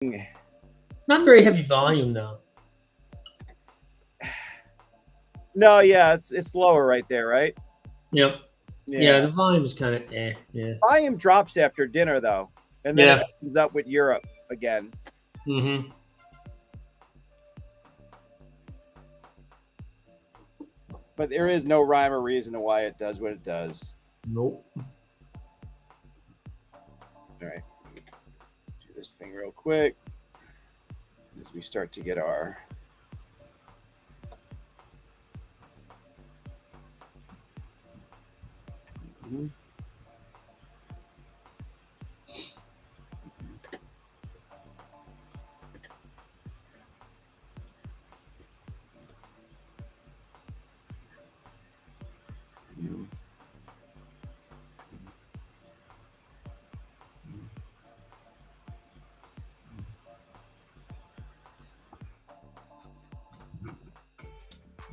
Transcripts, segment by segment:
Not very heavy volume though. No, yeah, it's lower right there, right? Yep. Yeah, the volume is kind of yeah. Volume drops after dinner though, and then it opens up with Europe again. Mm-hmm. But there is no rhyme or reason to why it does what it does. Nope. All right, do this thing real quick as we start to get our. Mm-hmm.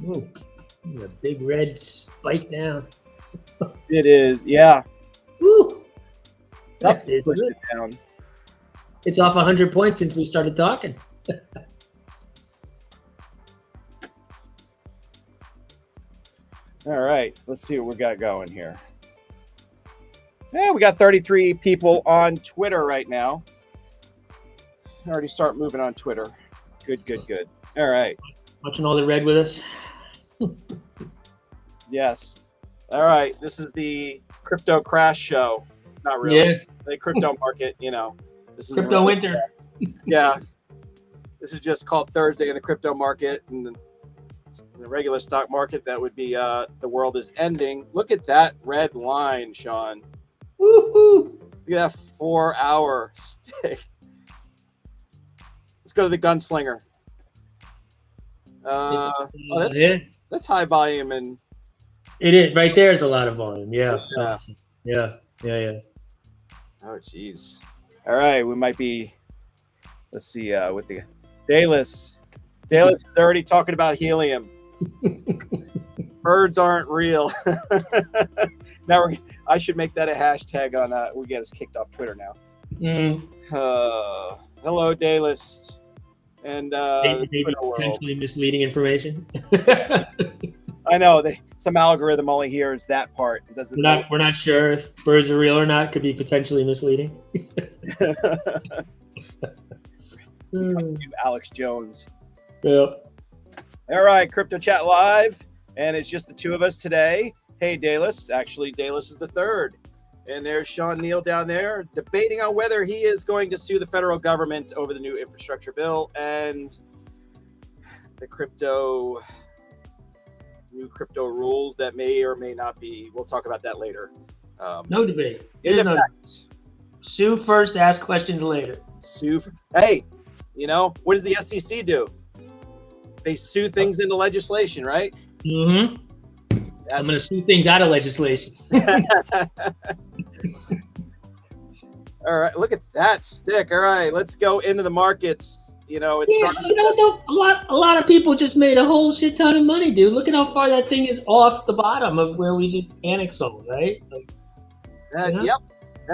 Ooh, a big red spike down. It is, yeah. Ooh, Something pushed it down. It's off 100 points since we started talking. All right, let's see what we got going here. Yeah, we got 33 people on Twitter right now. I already start moving on Twitter. Good. All right. Watching all the red with us. Yes. All right. This is the crypto crash show. Not really. Yeah. The crypto market, This is crypto winter. Yeah. This is just called Thursday in the crypto market. And the regular stock market, that would be the world is ending. Look at that red line, Sean. Woohoo! Look at that 4-hour stick. Let's go to the gunslinger. That's high volume, and it is right there. Is a lot of volume. Yeah. Yeah. Oh, geez. All right, we might be. Let's see. With the Dalis is already talking about helium. Birds aren't real. Now I should make that a hashtag on. We get us kicked off Twitter now. Hello, Dalis. And maybe potentially misleading information. I know some algorithm only hears that part. It doesn't. We're not sure if birds are real or not. Could be potentially misleading. Alex Jones. Yep. All right, Crypto Chat Live, and it's just the two of us today. Hey, Dalis. Actually, Dalis is the third. And there's Sean Neal down there debating on whether he is going to sue the federal government over the new infrastructure bill and the new crypto rules that may or may not be. We'll talk about that later. No debate. Sue first, ask questions later. Hey, what does the SEC do? They sue things into legislation, right? Mm-hmm. I'm going to sue things out of legislation. All right, look at that stick. All right, let's go into the markets. A lot of people just made a whole shit ton of money, dude. Look at how far that thing is off the bottom of where we just panic sold, right? Yep.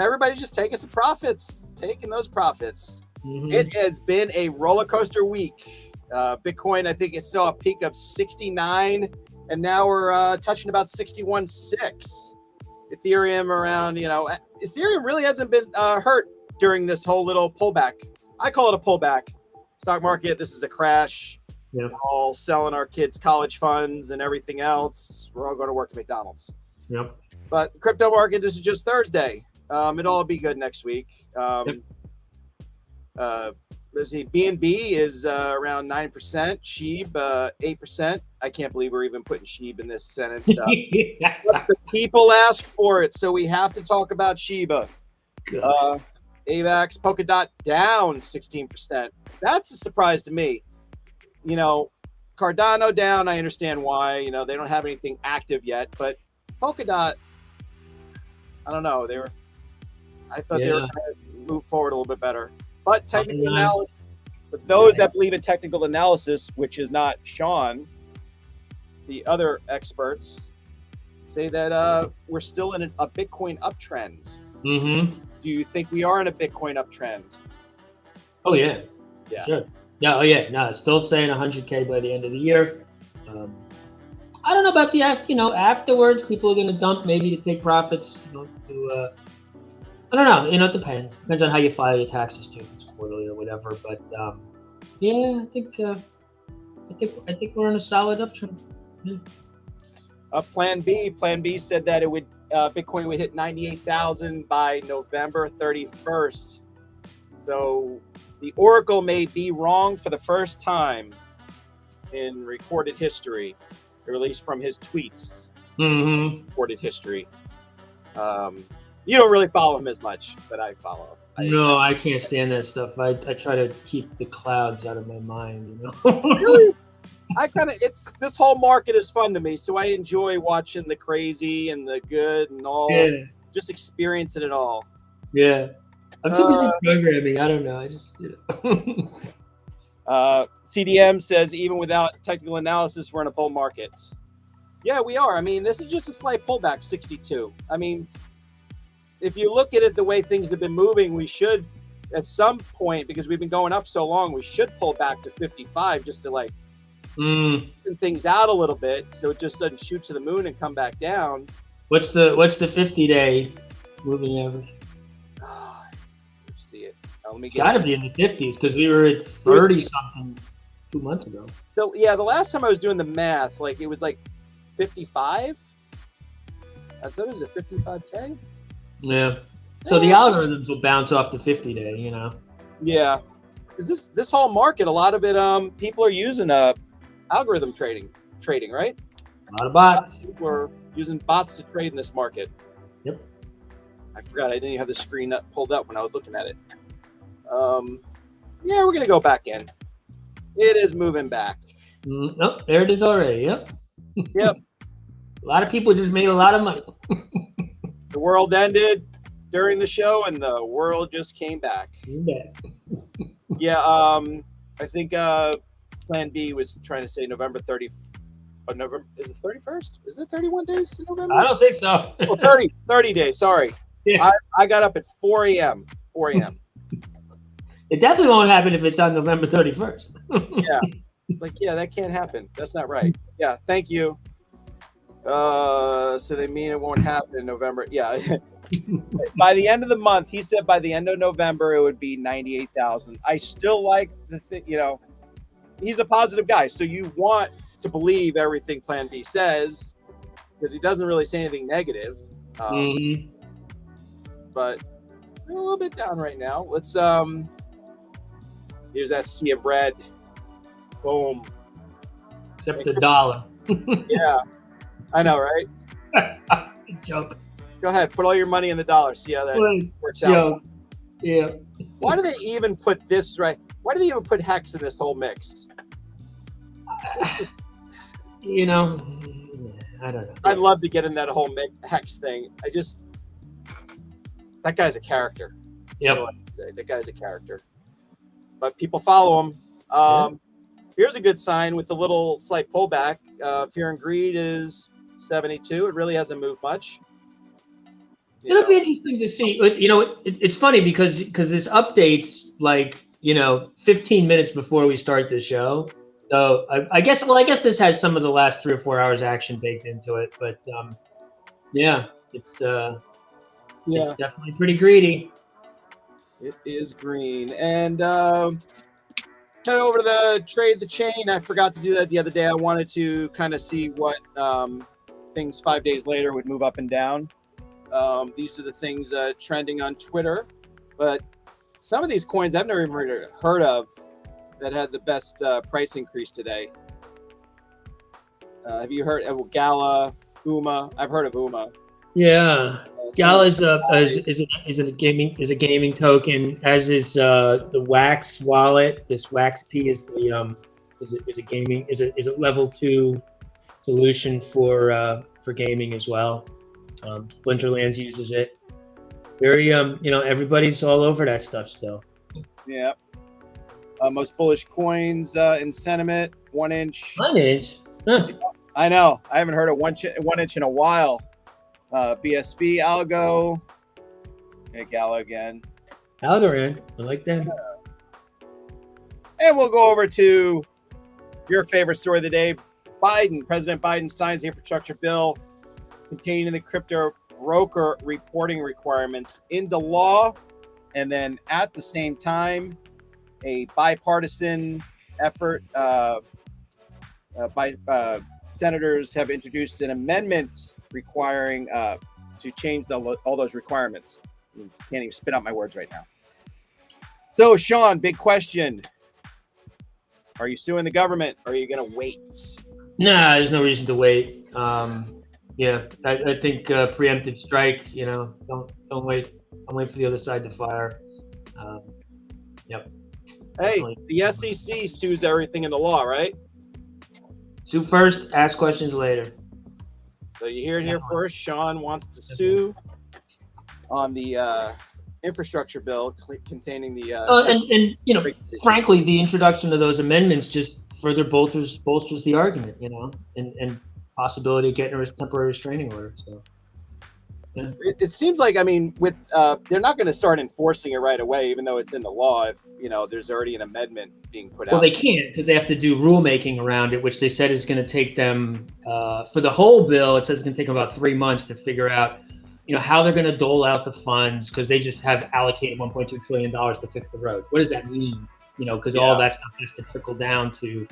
Everybody just taking some profits, taking those profits. Mm-hmm. It has been a roller coaster week. Bitcoin, I think, it saw a peak of 69. And now we're touching about 61.6. Ethereum around, Ethereum really hasn't been hurt during this whole little pullback. I call it a pullback. Stock market, this is a crash. Yeah. We're all selling our kids' college funds and everything else. We're all going to work at McDonald's. Yep. But crypto market, this is just Thursday. It'll all be good next week. Let's see, BNB is around 9%, SHIB 8%. I can't believe we're even putting SHIB in this sentence. But the people ask for it, so we have to talk about Shiba. AVAX, Polkadot down 16%. That's a surprise to me. Cardano down, I understand why. They don't have anything active yet, but Polkadot, I don't know. I thought they were going to move forward a little bit better. But technical analysis, for those that believe in technical analysis, which is not Sean, the other experts say that we're still in a Bitcoin uptrend. Mm-hmm. Do you think we are in a Bitcoin uptrend? Oh yeah. Yeah. Sure. Yeah. Oh yeah. No, it's still saying 100K by the end of the year. I don't know about the afterwards. People are going to dump maybe to take profits. I don't know. It depends. Depends on how you file your taxes too, if it's quarterly or whatever. But yeah, I think we're on a solid uptrend. Yeah. Plan B said that Bitcoin would hit 98,000 by November 31st. So the Oracle may be wrong for the first time in recorded history, or at least from his tweets. Mm-hmm. Recorded history. You don't really follow him as much, but I follow. No, I can't stand that stuff. I try to keep the clouds out of my mind. Really? This whole market is fun to me, so I enjoy watching the crazy and the good and all. Yeah. Just experiencing it all. Yeah. I'm too busy programming. I don't know. I just CDM says even without technical analysis, we're in a bull market. Yeah, we are. I mean, this is just a slight pullback, 62. I mean, if you look at it the way things have been moving, we should, at some point, because we've been going up so long, we should pull back to 55 just to even things out a little bit, so it just doesn't shoot to the moon and come back down. What's the 50-day moving average? Let's see it. It's got to be in the 50s because we were at 30 something 2 months ago. So yeah, the last time I was doing the math, it was 55. I thought it was a 55K. Yeah. So the algorithms will bounce off the 50-day, Yeah, because this whole market, a lot of it, people are using algorithm trading, right? A lot of bots. People are using bots to trade in this market. Yep. I forgot I didn't have the screen pulled up when I was looking at it. Yeah, we're gonna go back in. It is moving back. Nope, there it is already. Yep. Yep. A lot of people just made a lot of money. The world ended during the show, and the world just came back. Yeah. I think Plan B was trying to say November 30. November is it 31st? Is it 31 days in November? I don't think so. 30 days. Sorry. Yeah. I got up at 4 a.m. 4 a.m. It definitely won't happen if it's on November 31st. Yeah. It's yeah, that can't happen. That's not right. Yeah. Thank you. So they mean it won't happen in November. Yeah. By the end of the month, he said by the end of November, it would be 98,000. I still like the thing, he's a positive guy. So you want to believe everything Plan B says because he doesn't really say anything negative. But I'm a little bit down right now. Let's, here's that sea of red. Boom. Except the dollar. Yeah. I know, right? Joke. Go ahead, put all your money in the dollar. See how that works out. Yeah. Why do they even put this right? Why do they even put hex in this whole mix? I don't know. I'd love to get in that whole hex thing. That guy's a character. Yep. That guy's a character. But people follow him. Here's a good sign with the little slight pullback. Fear and greed is 72. It really hasn't moved much. It'll be interesting to see. It's funny because this updates 15 minutes before we start the show. So I guess this has some of the last 3 or 4 hours action baked into it. But it's definitely pretty greedy. It is green. And head over to the trade the chain. I forgot to do that the other day. I wanted to kind of see what things 5 days later would move up and down. These are the things trending on Twitter, but some of these coins I've never even heard of that had the best price increase today. Have you heard of Gala, UMA? I've heard of UMA. Yeah, Gala is a gaming token, as is the Wax wallet. This Wax P is a level 2 solution for gaming as well. Splinterlands uses it. Very everybody's all over that stuff still. Yeah. Most bullish coins in sentiment, 1 inch. 1 inch? Huh. I know. I haven't heard of 1 inch in a while. BSV, Algo. Gala again. Algorand. I like that. And we'll go over to your favorite story of the day. President Biden signs the infrastructure bill containing the crypto broker reporting requirements into law. And then at the same time, a bipartisan effort by senators have introduced an amendment requiring to change all those requirements. I can't even spit out my words right now. So, Sean, big question. Are you suing the government, or are you going to wait? Nah, there's no reason to wait. Yeah, I think preemptive strike. Don't wait. Don't wait for the other side to fire. Yep. Hey, Definitely. the SEC sues everything in the law, right? Sue first, ask questions later. So you hear it here first. Sean wants to sue on the infrastructure bill containing the. And frankly, the introduction of those amendments just further bolsters the argument, and possibility of getting a temporary restraining order. So. Yeah. It seems like, with they're not going to start enforcing it right away, even though it's in the law. If there's already an amendment being put out. Well, they can't, because they have to do rulemaking around it, which they said is going to take them for the whole bill. It says it's going to take them about 3 months to figure out, how they're going to dole out the funds, because they just have allocated $1.2 trillion to fix the roads. What does that mean? Because all that stuff has to trickle down to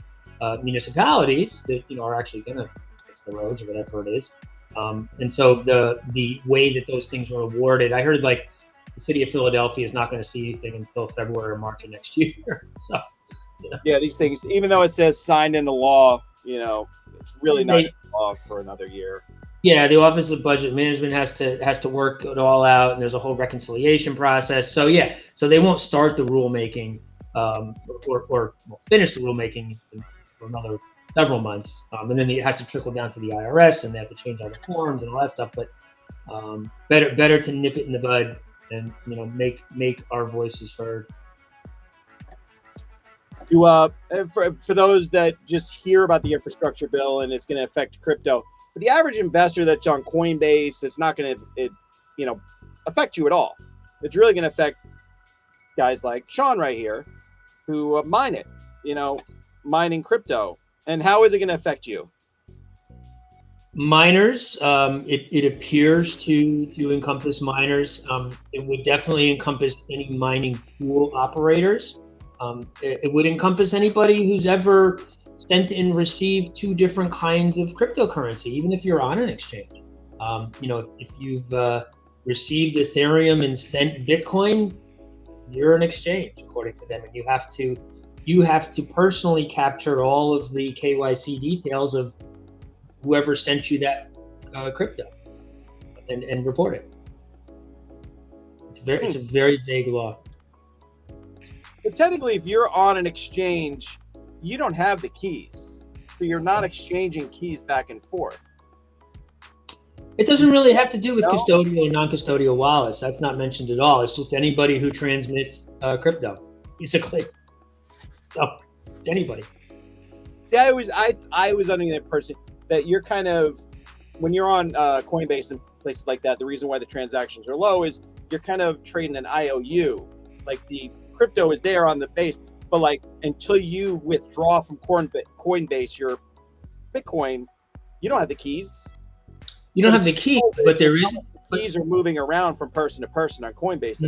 municipalities that are actually going to fix the roads or whatever it is. And so the way that those things were awarded, I heard like the city of Philadelphia is not going to see anything until February or March of next year. So, yeah, these things, even though it says signed into law, it's really not in law for another year. Yeah, the Office of Budget Management has to work it all out, and there's a whole reconciliation process. So so they won't start the rulemaking or finish the rulemaking for another several months, and then it has to trickle down to the IRS, and they have to change all the forms and all that stuff. But better to nip it in the bud and make our voices heard. For those that just hear about the infrastructure bill and it's going to affect crypto, for the average investor that's on Coinbase, it's not going to affect you at all. It's really going to affect guys like Sean right here who mine it, mining crypto. And how is it going to affect you? Miners, it appears to encompass miners. It would definitely encompass any mining pool operators. It would encompass anybody who's ever sent and received 2 different kinds of cryptocurrency, even if you're on an exchange. If you've received Ethereum and sent Bitcoin, you're an exchange according to them, and you have to personally capture all of the KYC details of whoever sent you that crypto and report it. It's a very vague law. But technically, if you're on an exchange, you don't have the keys. So you're not exchanging keys back and forth. It doesn't really have to do with custodial or non-custodial wallets. That's not mentioned at all. It's just anybody who transmits crypto, basically. Oh, anybody. See, I was under the impression that you're kind of, when you're on Coinbase and places like that, the reason why the transactions are low is you're kind of trading an IOU. Like the crypto is there on the base, but like until you withdraw from Coinbase your Bitcoin, you don't have the keys. You don't have the keys, but there is. The keys are moving around from person to person on Coinbase.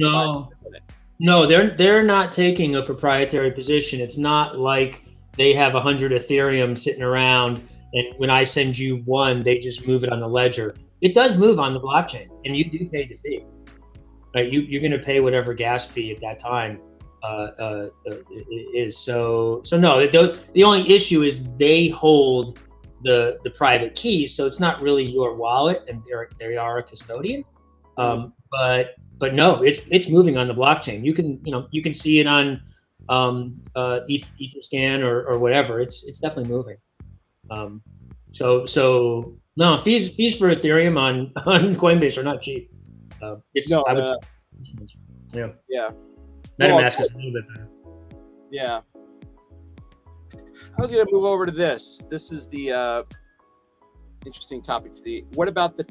No, they're not taking a proprietary position. It's not like they have 100 Ethereum sitting around, and when I send you one, they just move it on the ledger. It does move on the blockchain, and you do pay the fee. Right? You're going to pay whatever gas fee at that time is. So no. The only issue is they hold the private keys, so it's not really your wallet, and they are a custodian. But no, it's moving on the blockchain. You can see it on Etherscan or whatever. It's definitely moving. So no, fees for Ethereum on Coinbase are not cheap. I would say, yeah. MetaMask is a little bit better. Yeah. I was going to move over to this. This is the interesting topic. What about the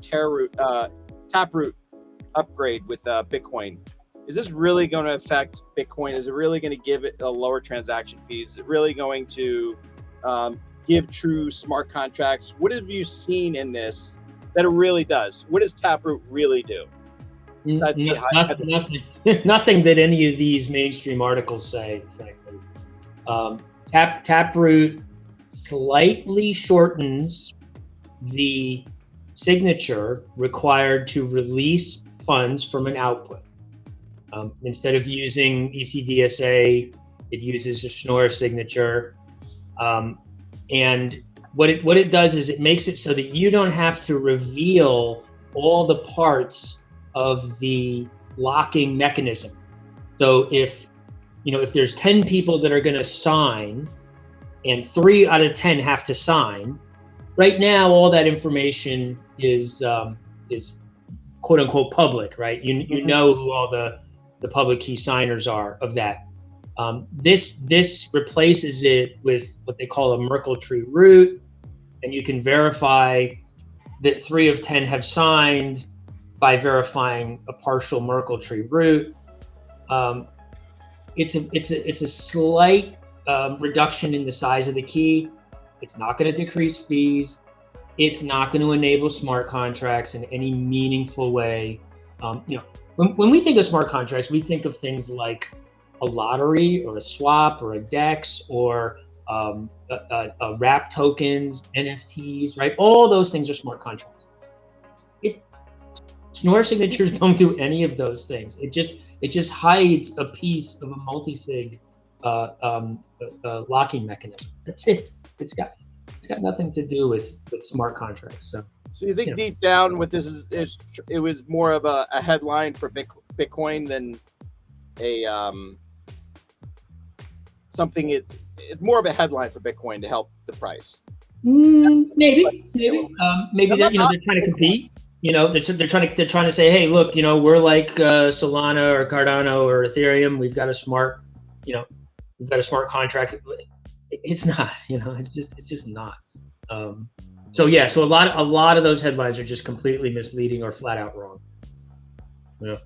Taproot upgrade with Bitcoin? is this really going to affect Bitcoin? Is it really going to give it a lower transaction fees? Is it really going to give true smart contracts? What have you seen in this that it really does? What does Taproot really do? Nothing that any of these mainstream articles say, frankly. Taproot slightly shortens the signature required to release funds from an output. Instead of using ECDSA, it uses a Schnorr signature. And what it does is it makes it so that you don't have to reveal all the parts of the locking mechanism. So if there's 10 people that are going to sign and 3 out of 10 have to sign, right now all that information is quote unquote public, right? You know who all the public key signers are of that. This replaces it with what they call a Merkle tree root, and you can verify that 3 of 10 have signed by verifying a partial Merkle tree root. It's a slight reduction in the size of the key. It's not going to decrease fees. It's not going to enable smart contracts in any meaningful way. When we think of smart contracts, we think of things like a lottery or a swap or a DEX or a wrap tokens, NFTs, right? All those things are smart contracts. Schnorr signatures don't do any of those things. It just hides a piece of a multi-sig locking mechanism. That's it. It's got nothing to do with smart contracts. So you think deep down what this is it was more of a headline for Bitcoin than a something it's more of a headline for Bitcoin to help the price? Maybe they're trying to compete. They're trying to say, hey, look, we're like Solana or Cardano or Ethereum. We've got a smart contract. It's not, it's just not. So a lot of those headlines are just completely misleading or flat out wrong.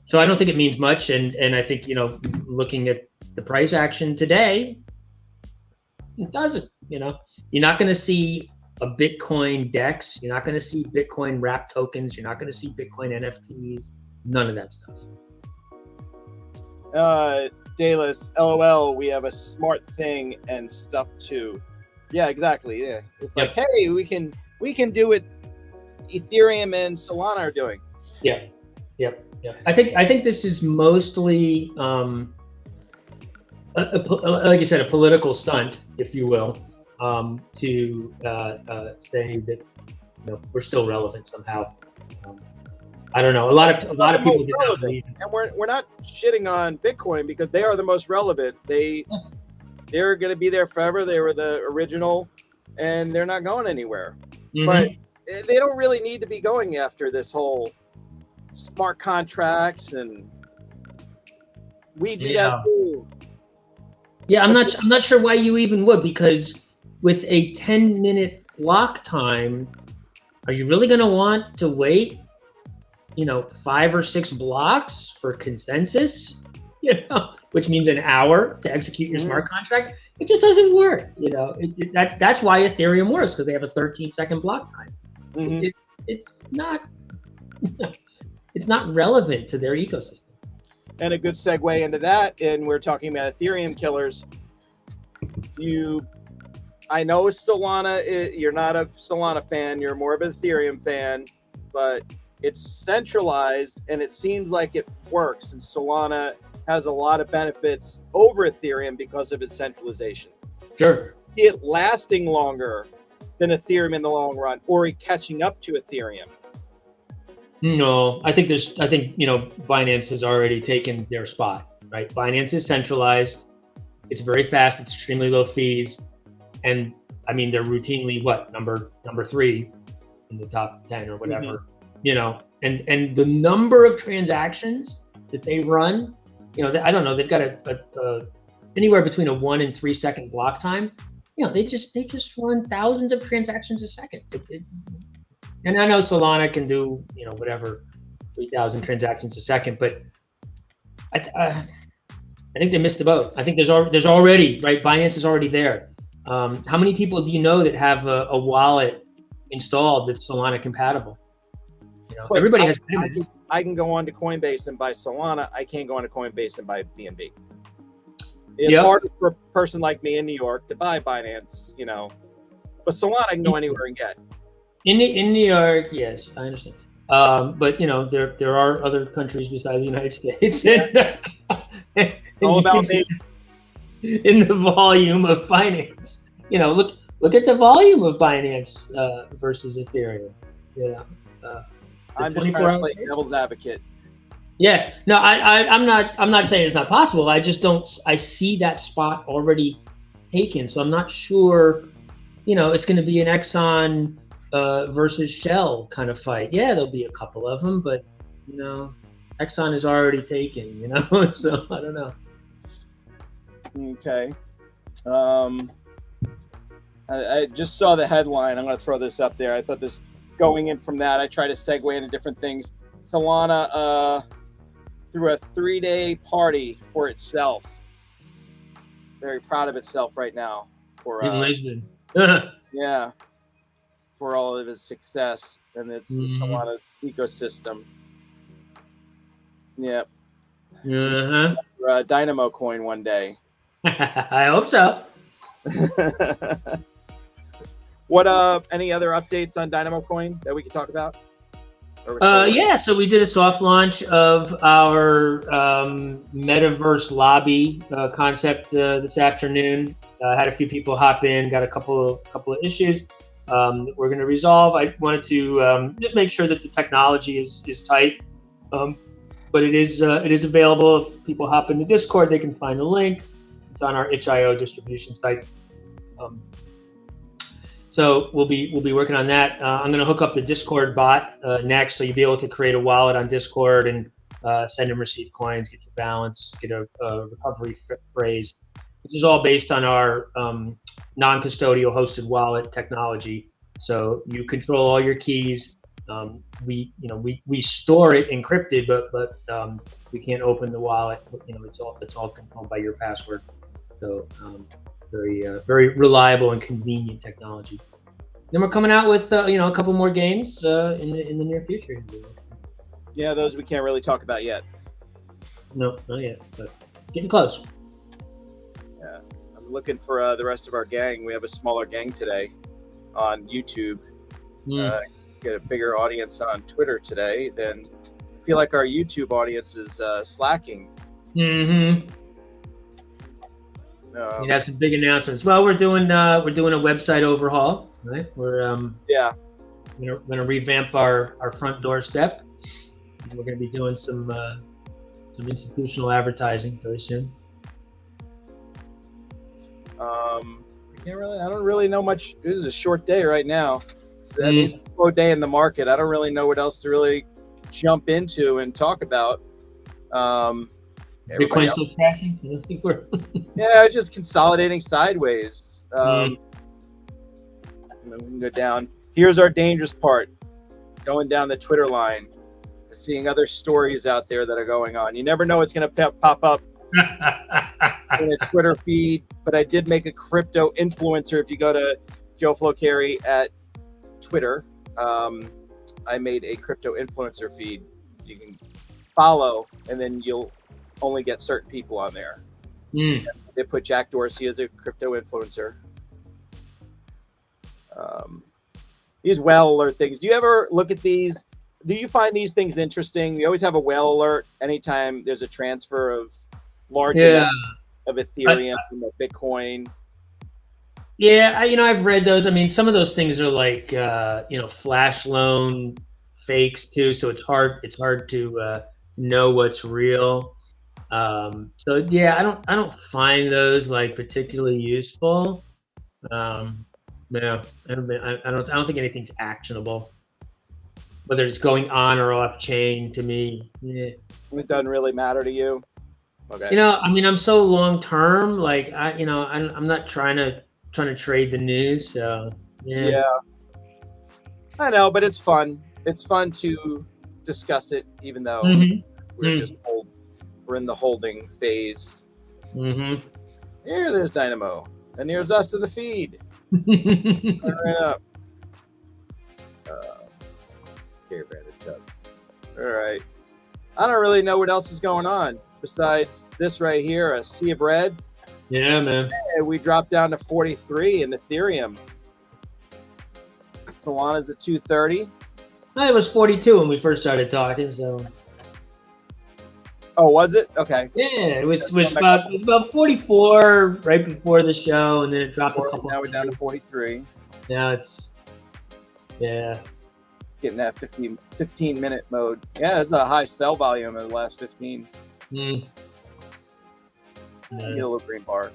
So I don't think it means much, and I think looking at the price action today, it doesn't. You're not going to see a Bitcoin DEX. You're not going to see Bitcoin wrap tokens. You're not going to see Bitcoin NFTs. None of that stuff. Dayless, LOL, we have a smart thing and stuff too. Yeah, exactly. Yeah, it's like, hey, we can do what Ethereum and Solana are doing. Yeah. I think this is mostly, like you said, a political stunt, if you will, to say that we're still relevant somehow. I don't know. A lot of people did not believe it. And we're not shitting on Bitcoin because they are the most relevant. They're going to be there forever. They were the original, and they're not going anywhere. Mm-hmm. But they don't really need to be going after this whole smart contracts, and we do that too. Yeah, I'm not sure why you even would, because with a 10-minute block time, are you really going to want to wait 5 or 6 blocks for consensus, which means an hour to execute your smart contract? It just doesn't work. That's why Ethereum works, because they have a 13-second block time. Mm-hmm. It's not relevant to their ecosystem. And a good segue into that, and we're talking about Ethereum killers. I know Solana, you're not a Solana fan, you're more of an Ethereum fan, but it's centralized and it seems like it works, and Solana has a lot of benefits over Ethereum because of its centralization. Sure. See it lasting longer than Ethereum in the long run, or catching up to Ethereum? No, I think Binance has already taken their spot, right? Binance is centralized. It's very fast. It's extremely low fees. And I mean, they're routinely number 3 in the top 10 or whatever, and the number of transactions that they run, I don't know, they've got a anywhere between a 1 and 3 second block time. They just run thousands of transactions a second. And I know Solana can do, 3,000 transactions a second, but I think they missed the boat. I think there's already, right, Binance is already there. How many people do you know that have a wallet installed that's Solana compatible? But everybody has. I can go on to Coinbase and buy Solana. I can't go on to Coinbase and buy BNB. It's hard for a person like me in New York to buy Binance, But Solana I can go anywhere and get. In New York, yes, I understand. But there are other countries besides the United States. All about me. In the volume of Binance, look at the volume of Binance versus Ethereum. I'm just trying to play devil's advocate. Yeah, no, I'm not saying it's not possible. I just don't. I see that spot already taken, so I'm not sure. It's going to be an Exxon versus Shell kind of fight. Yeah, there'll be a couple of them, but Exxon is already taken. So I don't know. Okay. I just saw the headline. I'm going to throw this up there. I thought this going in from that. I try to segue into different things. Solana threw a 3-day party for itself. Very proud of itself right now. In Lisbon. Yeah. For all of its success and its Solana's ecosystem. Yep. For Dynamo coin one day. I hope so. What any other updates on Dynamo coin that we can talk about? Yeah, so we did a soft launch of our metaverse lobby concept this afternoon. Had a few people hop in, got a couple of issues that we're going to resolve. I wanted to just make sure that the technology is tight, but it is available. If people hop into Discord, they can find the link. It's on our itch.io distribution site. So we'll be working on that. I'm going to hook up the Discord bot next, so you'll be able to create a wallet on Discord and send and receive coins, get your balance, get a recovery phrase. This is all based on our non-custodial hosted wallet technology. So you control all your keys. We store it encrypted, but we can't open the wallet. It's all controlled by your password. So very reliable and convenient technology. Then we're coming out with a couple more games in the near future. Yeah, those we can't really talk about yet. No, not yet, but getting close. Yeah, I'm looking for the rest of our gang. We have a smaller gang today on YouTube. Get a bigger audience on Twitter today. Then I feel like our YouTube audience is slacking. Mm-hmm. You have some big announcements. Well, we're doing a website overhaul, right? We're going to revamp our front doorstep. We're going to be doing some institutional advertising very soon. I don't really know much. This is a short day right now. So that means it's a slow day in the market. I don't really know what else to really jump into and talk about. Bitcoin still crashing? Yeah, just consolidating sideways. We can go down. Here's our dangerous part. Going down the Twitter line. Seeing other stories out there that are going on. You never know what's going to pop up in a Twitter feed. But I did make a crypto influencer. If you go to Joe Flo Carey at Twitter, I made a crypto influencer feed. You can follow, and then you'll only get certain people on there. They put Jack Dorsey as a crypto influencer. These whale alert things. Do you ever look at these? Do you find these things interesting? We always have a whale alert anytime there's a transfer of large amount of Ethereum or Bitcoin. Yeah, I've read those. I mean, some of those things are like flash loan fakes too, so it's hard to know what's real. So yeah, I don't find those like particularly useful. No, I don't think anything's actionable. Whether it's going on or off chain, to me, it doesn't really matter to you. Okay. I'm so long term. Like I'm not trying to trade the news. So yeah. I know, but it's fun. It's fun to discuss it, even though we're just We're in the holding phase. Mm-hmm. Here, there's Dynamo. And here's us in the feed. Right up. Here, Brandon Chubb. All right. I don't really know what else is going on besides this right here, a sea of red. Yeah, man. And we dropped down to 43 in Ethereum. Solana's at 230. It was 42 when we first started talking, so. Oh, was it? Okay. Yeah, it was about 44 right before the show, and then it dropped a couple. Now we're down to 43. Now it's, yeah. Getting that 15-minute mode. Yeah, it's a high sell volume in the last 15. Yeah. Get a little green bar.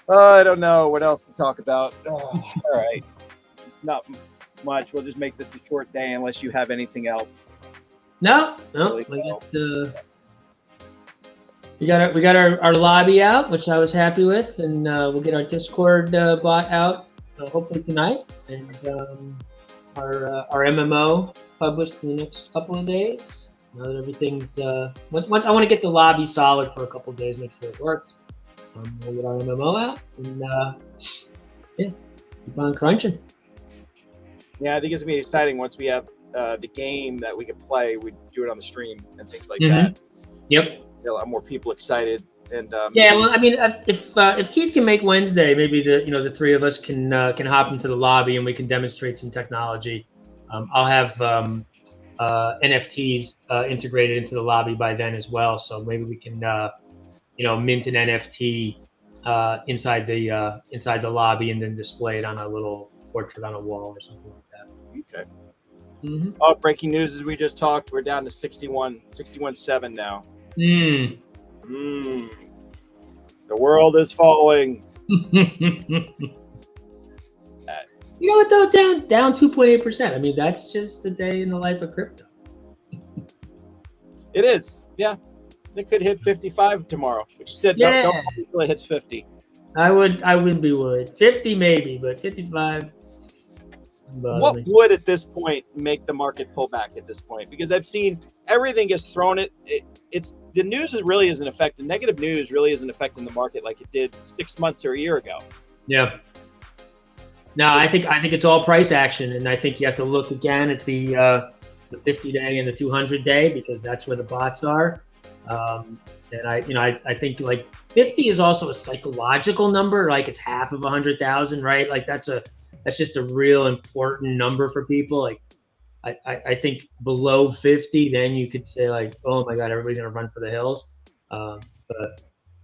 I don't know what else to talk about. All right. It's not much. We'll just make this a short day unless you have anything else. No. We got our lobby out, which I was happy with, and we'll get our Discord bot out hopefully tonight, and our MMO published in the next couple of days. Now that everything's once I want to get the lobby solid for a couple of days, make sure it works. We'll get our MMO out, and yeah, keep on crunching. Yeah, I think it's gonna be exciting once we have the game that we can play. We do it on the stream and things like that. Yep. A lot more people excited, and yeah. Well, I mean, if Keith can make Wednesday, maybe the three of us can hop into the lobby and we can demonstrate some technology. I'll have NFTs integrated into the lobby by then as well, so maybe we can mint an NFT inside the lobby and then display it on a little portrait on a wall or something like that. Okay. Mm-hmm. Oh, breaking news as we just talked. We're down to 61.7 now. Mm. The world is falling. You know what though? Down 2.8%. I mean, that's just a day in the life of crypto. It is. Yeah. It could hit 55 tomorrow. But you said yeah. don't until it hits 50. I wouldn't be worried. 50 maybe, but 55. What would at this point make the market pull back at this point? Because I've seen everything gets thrown it's the news really isn't affecting, negative news really isn't affecting the market like it did 6 months or a year ago. Yeah. No, I think it's all price action, and I think you have to look again at the 50-day and the 200-day because that's where the bots are. And I think like 50 is also a psychological number, like it's half of 100,000, right? Like that's just a real important number for people. Like I think below 50, then you could say like, oh my God, everybody's gonna run for the hills. But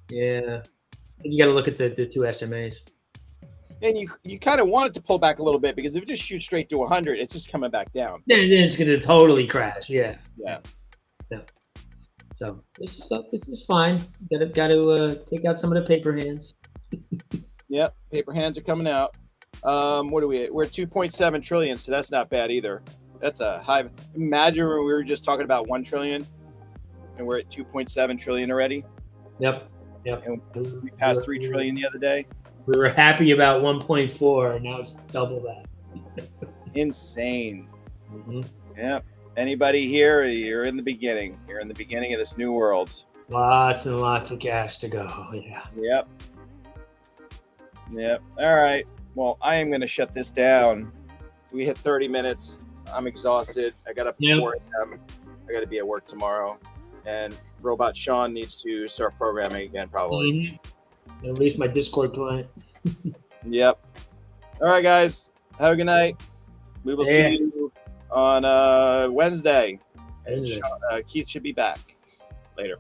yeah, I think you got to look at the two SMAs. And you kind of want it to pull back a little bit because if it just shoots straight to 100, it's just coming back down. Then it's gonna totally crash. Yeah. Yeah. So this is fine. Got to take out some of the paper hands. Yep, paper hands are coming out. What are we at? We're at 2.7 trillion, so that's not bad either. That's a high. Imagine we were just talking about 1 trillion, and we're at 2.7 trillion already. Yep. And we passed 3 trillion the other day. We were happy about 1.4, and now it's double that. Insane. Mm-hmm. Yep. Anybody here? You're in the beginning. You're in the beginning of this new world. Lots and lots of cash to go. Yeah. Yep. All right. Well, I am going to shut this down. We hit 30 minutes. I'm exhausted. I got up at 4 a.m. I got to be at work tomorrow. And Robot Sean needs to start programming again, probably. Mm-hmm. At least my Discord client. Yep. All right, guys. Have a good night. We will see you on Wednesday. And Keith should be back later.